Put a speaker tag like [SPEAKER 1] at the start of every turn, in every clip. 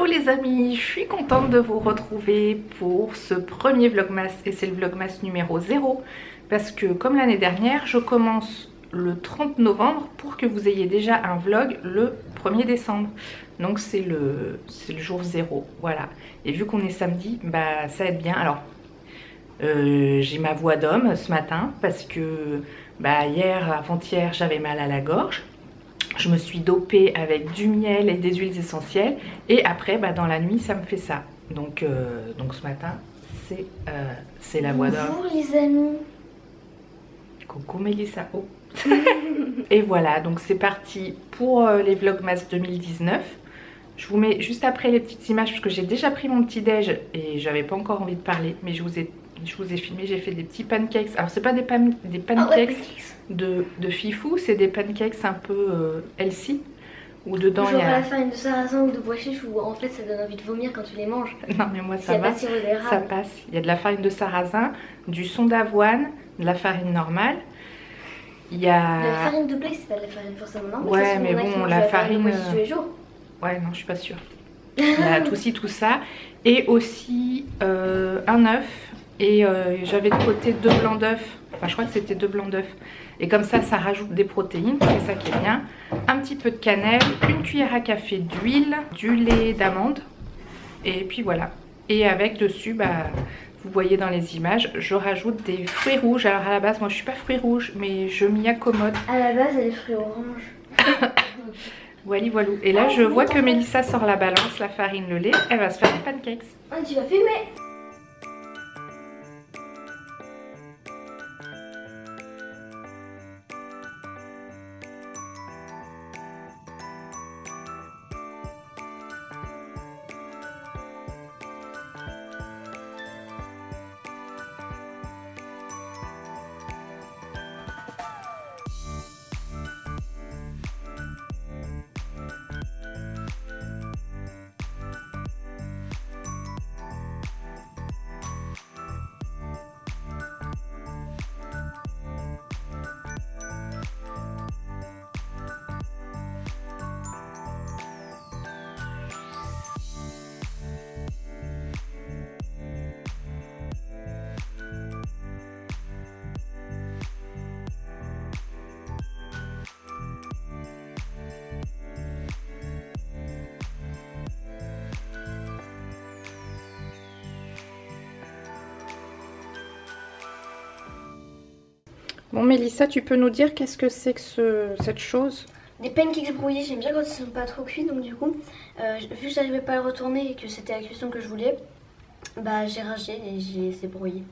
[SPEAKER 1] les amis, je suis contente de vous retrouver pour ce premier vlogmas et c'est le vlogmas numéro 0 parce que comme l'année dernière, je commence le 30 novembre pour que vous ayez déjà un vlog le 1er décembre. Donc c'est le jour 0, voilà. Et vu qu'on est samedi, bah ça aide bien. Alors j'ai ma voix d'homme ce matin parce que bah, hier, avant-hier, j'avais mal à la gorge. Je me suis dopée avec du miel et des huiles essentielles. Et après, bah, dans la nuit, ça me fait ça. Donc ce matin, c'est la voix d'homme.
[SPEAKER 2] Bonjour les amis.
[SPEAKER 1] Coucou Mélissa. Oh. Et voilà, donc c'est parti pour les Vlogmas 2019. Je vous mets juste après les petites images parce que j'ai déjà pris mon petit déj et j'avais pas encore envie de parler. Mais je vous ai filmé, j'ai fait des petits pancakes. Alors c'est pas des pancakes de fifou, c'est des pancakes un peu healthy. Où dedans il y a
[SPEAKER 2] la farine de sarrasin ou de pois chiche où en fait ça donne envie de vomir quand tu les manges.
[SPEAKER 1] Non mais moi ça va, ça passe. Il y a de la farine de sarrasin, du son d'avoine, de la farine normale. Il y a...
[SPEAKER 2] La farine de blé, c'est pas de la farine forcément normale.
[SPEAKER 1] Ouais mais bon la farine...
[SPEAKER 2] tous les jours.
[SPEAKER 1] Ouais non je suis pas sûre. Il y a tout ça. Et aussi un œuf. Et j'avais de côté 2 blancs d'œufs. Enfin je crois que c'était 2 blancs d'œufs. Et comme ça rajoute des protéines, c'est ça qui est bien. Un petit peu de cannelle, une cuillère à café d'huile, du lait d'amande. Et puis voilà. Et avec dessus, bah, vous voyez dans les images, je rajoute des fruits rouges. Alors à la base, moi je suis pas fruits rouges, mais je m'y accommode.
[SPEAKER 2] À la base, elle est fruits orange.
[SPEAKER 1] Voilà, voilà. Et là, je vois que Mélissa sort la balance, la farine, le lait. Elle va se faire des pancakes.
[SPEAKER 2] Ah, tu vas fumer.
[SPEAKER 1] Bon Mélissa, tu peux nous dire qu'est-ce que c'est que cette chose?
[SPEAKER 2] Des pancakes brouillés, j'aime bien quand ils sont pas trop cuits, donc du coup, vu que j'arrivais pas à le retourner et que c'était la cuisson que je voulais, bah j'ai ragé et j'ai laissé brouiller.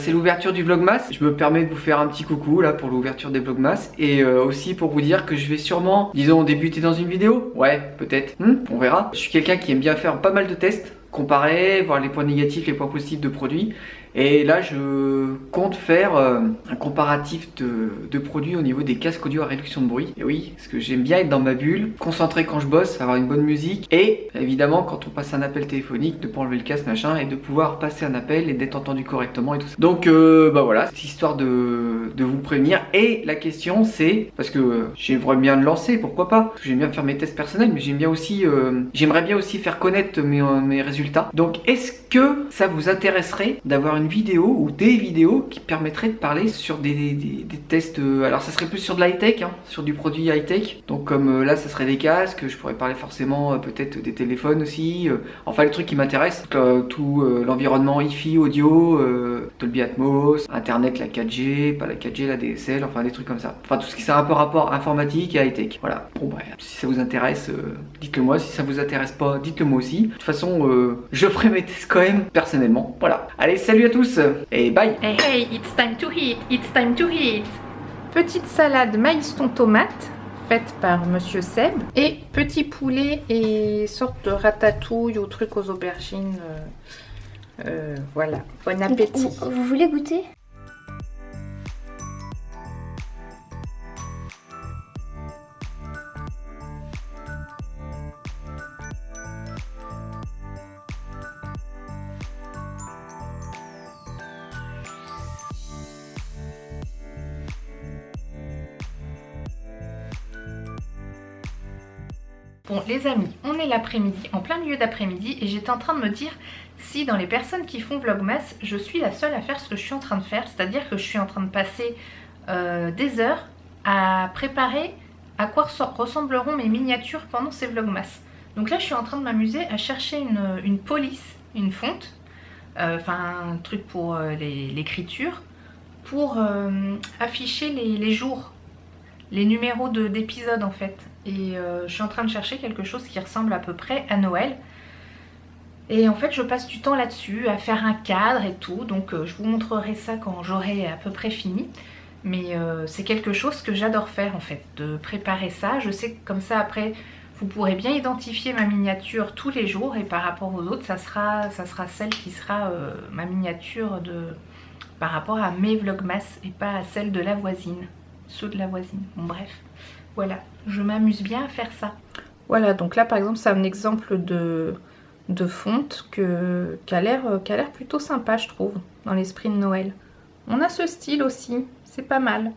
[SPEAKER 3] C'est l'ouverture du vlogmas, je me permets de vous faire un petit coucou là pour l'ouverture des vlogmas et aussi pour vous dire que je vais sûrement, disons, débuter dans une vidéo. Ouais, peut-être, on verra. Je suis quelqu'un qui aime bien faire pas mal de tests, comparer, voir les points négatifs, les points positifs de produits. Et là je compte faire un comparatif de produits au niveau des casques audio à réduction de bruit. Et oui, parce que j'aime bien être dans ma bulle, concentré quand je bosse, avoir une bonne musique. Et évidemment quand on passe un appel téléphonique, de pas enlever le casque machin et de pouvoir passer un appel et d'être entendu correctement et tout ça. Donc bah voilà, c'est histoire de vous prévenir. Et la question c'est, parce que j'aimerais bien le lancer, pourquoi pas, parce que j'aime bien faire mes tests personnels, mais j'aime bien aussi, j'aimerais bien aussi faire connaître mes résultats. Donc est-ce que ça vous intéresserait d'avoir une vidéo ou des vidéos qui permettraient de parler sur des tests, alors ça serait plus sur de l'high-tech, hein, sur du produit high-tech, donc comme là ça serait des casques, je pourrais parler forcément peut-être des téléphones aussi, enfin les trucs qui m'intéressent, tout l'environnement Wi-Fi, audio, Dolby Atmos, internet, la 4G, pas la 4G, la DSL, enfin des trucs comme ça, enfin tout ce qui a un peu rapport informatique et high-tech, voilà. Bon bref, si ça vous intéresse, dites-le moi, si ça vous intéresse pas, dites-le moi aussi. De toute façon, je ferai mes tests quand même personnellement, voilà. Allez, salut à tous et bye.
[SPEAKER 1] Hey hey, it's time to eat, it's time to eat. Petite salade maïs thon tomate faite par Monsieur Seb et petit poulet et sorte de ratatouille ou truc aux aubergines. Voilà, bon appétit.
[SPEAKER 2] Vous voulez goûter?
[SPEAKER 1] Bon les amis, on est l'après-midi, en plein milieu d'après-midi, et j'étais en train de me dire si dans les personnes qui font Vlogmas, je suis la seule à faire ce que je suis en train de faire, c'est-à-dire que je suis en train de passer des heures à préparer à quoi ressembleront mes miniatures pendant ces Vlogmas. Donc là je suis en train de m'amuser à chercher une police, une fonte, enfin un truc pour l'écriture, pour afficher les jours, les numéros d'épisodes en fait. Et je suis en train de chercher quelque chose qui ressemble à peu près à Noël. Et en fait je passe du temps là-dessus, à faire un cadre et tout. Donc je vous montrerai ça quand j'aurai à peu près fini. Mais c'est quelque chose que j'adore faire en fait, de préparer ça. Je sais que comme ça après vous pourrez bien identifier ma miniature tous les jours. Et par rapport aux autres ça sera celle qui sera ma miniature par rapport à mes Vlogmas et pas à celle de la voisine. Ceux de la voisine, bon bref. Voilà, je m'amuse bien à faire ça. Voilà, donc là par exemple c'est un exemple de fonte qui a l'air plutôt sympa je trouve, dans l'esprit de Noël. On a ce style aussi, c'est pas mal.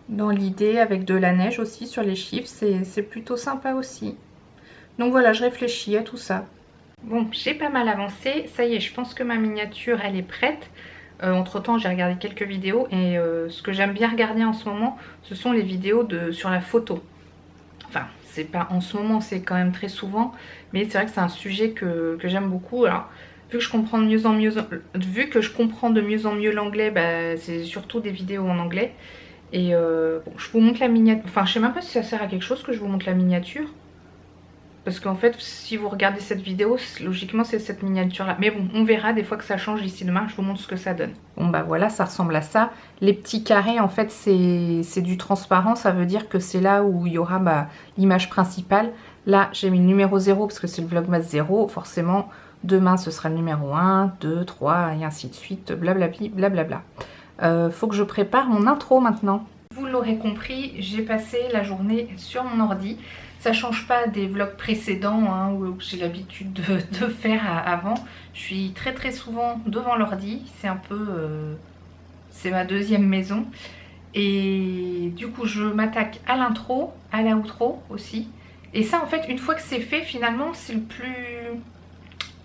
[SPEAKER 1] Dans l'idée avec de la neige aussi sur les chiffres, c'est plutôt sympa aussi. Donc voilà, je réfléchis à tout ça. Bon, j'ai pas mal avancé, ça y est, je pense que ma miniature elle est prête. Entre temps j'ai regardé quelques vidéos et ce que j'aime bien regarder en ce moment ce sont les vidéos sur la photo. Enfin c'est pas en ce moment, c'est quand même très souvent, mais c'est vrai que c'est un sujet que j'aime beaucoup. Alors vu que je comprends de mieux en mieux l'anglais, bah, c'est surtout des vidéos en anglais. Et bon, je vous montre la miniature, enfin je sais même pas si ça sert à quelque chose que je vous montre la miniature. Parce qu'en fait, si vous regardez cette vidéo, logiquement c'est cette miniature-là. Mais bon, on verra des fois que ça change d'ici demain. Je vous montre ce que ça donne. Bon bah voilà, ça ressemble à ça. Les petits carrés, en fait, c'est du transparent. Ça veut dire que c'est là où il y aura l'image principale. Là, j'ai mis le numéro 0 parce que c'est le Vlogmas 0. Forcément, demain, ce sera le numéro 1, 2, 3, et ainsi de suite. Blablabli, blablabla. Faut que je prépare mon intro maintenant. Vous l'aurez compris, j'ai passé la journée sur mon ordi. Ça change pas des vlogs précédents hein, où j'ai l'habitude de faire avant. Je suis très souvent devant l'ordi. C'est un peu... c'est ma deuxième maison. Et du coup je m'attaque à l'intro, à la outro aussi. Et ça en fait une fois que c'est fait finalement c'est le plus...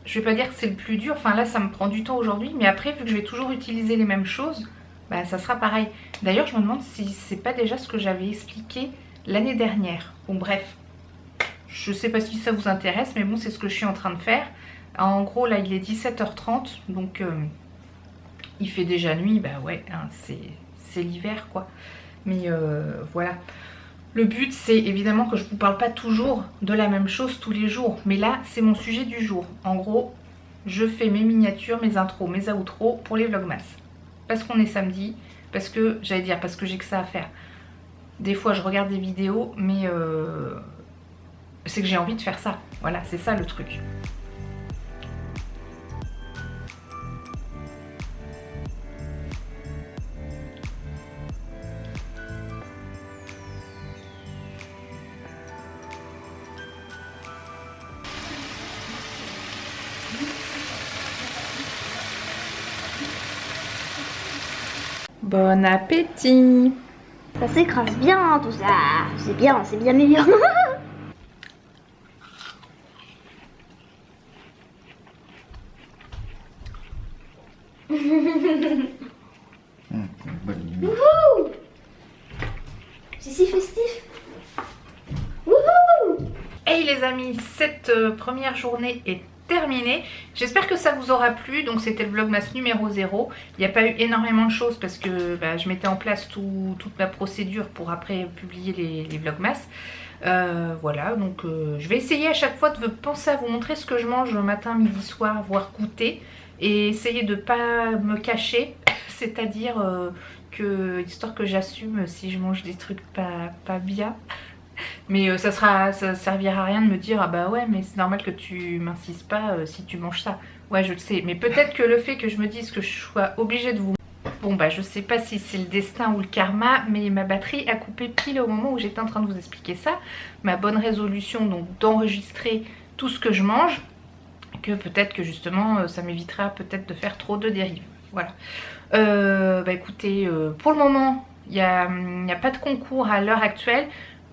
[SPEAKER 1] Je vais pas dire que c'est le plus dur. Enfin là ça me prend du temps aujourd'hui. Mais après vu que je vais toujours utiliser les mêmes choses, bah, ça sera pareil. D'ailleurs je me demande si c'est pas déjà ce que j'avais expliqué l'année dernière. Bon bref. Je sais pas si ça vous intéresse, mais bon, c'est ce que je suis en train de faire. En gros, là, il est 17h30, donc il fait déjà nuit. Bah ouais, hein, c'est l'hiver, quoi. Mais voilà. Le but, c'est évidemment que je vous parle pas toujours de la même chose tous les jours. Mais là, c'est mon sujet du jour. En gros, je fais mes miniatures, mes intros, mes outros pour les Vlogmas. Parce qu'on est samedi, parce que, j'allais dire, parce que j'ai que ça à faire. Des fois, je regarde des vidéos, mais... c'est que j'ai envie de faire ça. Voilà, c'est ça le truc. Bon appétit!
[SPEAKER 2] Ça s'écrase bien tout ça. C'est bien meilleur. Wouhou! C'est si festif. Wouhou!
[SPEAKER 1] Hey les amis, cette première journée est terminée. J'espère que ça vous aura plu. Donc c'était le Vlogmas numéro 0. Il n'y a pas eu énormément de choses parce que je mettais en place toute ma procédure pour après publier les Vlogmas. Voilà, donc je vais essayer à chaque fois de penser à vous montrer ce que je mange matin, midi, soir, voire goûter. Et essayer de ne pas me cacher, c'est-à-dire histoire que j'assume si je mange des trucs pas bien. Mais ça servira à rien de me dire ah bah ouais mais c'est normal que tu m'insistes pas si tu manges ça. Ouais je le sais, mais peut-être que le fait que je me dise que je sois obligée de vous... Bon bah je sais pas si c'est le destin ou le karma, mais ma batterie a coupé pile au moment où j'étais en train de vous expliquer ça. Ma bonne résolution donc d'enregistrer tout ce que je mange, que peut-être que justement ça m'évitera peut-être de faire trop de dérives. Voilà. Bah écoutez, pour le moment il n'y a pas de concours à l'heure actuelle.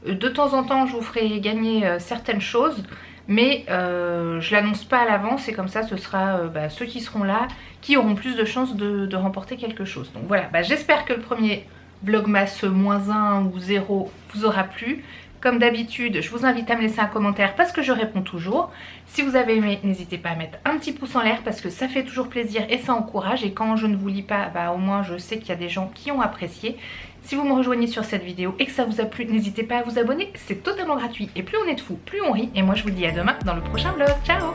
[SPEAKER 1] De temps en temps je vous ferai gagner certaines choses, mais je l'annonce pas à l'avance et comme ça ce sera ceux qui seront là qui auront plus de chances de remporter quelque chose. Donc voilà, j'espère que le premier Vlogmas -1 ou 0 vous aura plu. Comme d'habitude, je vous invite à me laisser un commentaire parce que je réponds toujours. Si vous avez aimé, n'hésitez pas à mettre un petit pouce en l'air parce que ça fait toujours plaisir et ça encourage. Et quand je ne vous lis pas, au moins je sais qu'il y a des gens qui ont apprécié. Si vous me rejoignez sur cette vidéo et que ça vous a plu, n'hésitez pas à vous abonner, c'est totalement gratuit. Et plus on est de fous, plus on rit. Et moi je vous dis à demain dans le prochain vlog. Ciao!